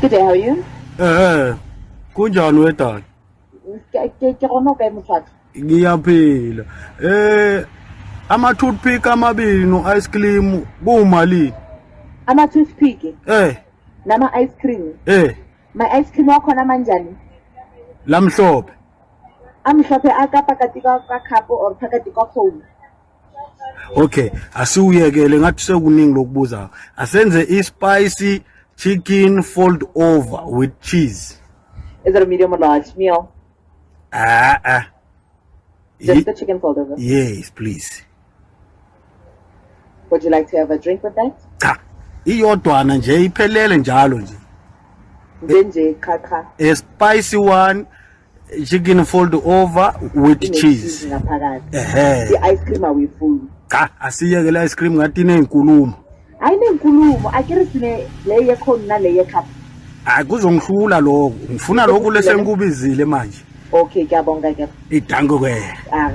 Good day, how are you? Kunjani wedad? Ke gona kae motho? Ngiyaphila. Ama-toothpick amabili no-ice cream kumalini? Ama-toothpick nama-ice cream. Ma-ice cream wakhona manjani? Lamhlophe. Amhlophe aka phakathi kwakaphu or phakathi kwakhona? Okay, asiwuyekele ngathi sekuningi lokubuza. Asenze i-spicy chicken fold over with cheese. Is it a medium or large meal? Just the chicken fold over? Yes, please. Would you like to have a drink with that? Cha, iyodwana nje iphelele njalo nje. Nje kaka. A spicy one, chicken fold over with cheese. The ice cream awuyifuni. Cha, asiyekele ice cream ngathi inenkulumo. Ayinenkulumo, akere sine le yekhona nale yecup. Kuzongihlula lokho. Ngifuna lokho lesengikubizile manje. Okay, ngiyabonga ke. Idango ke. Are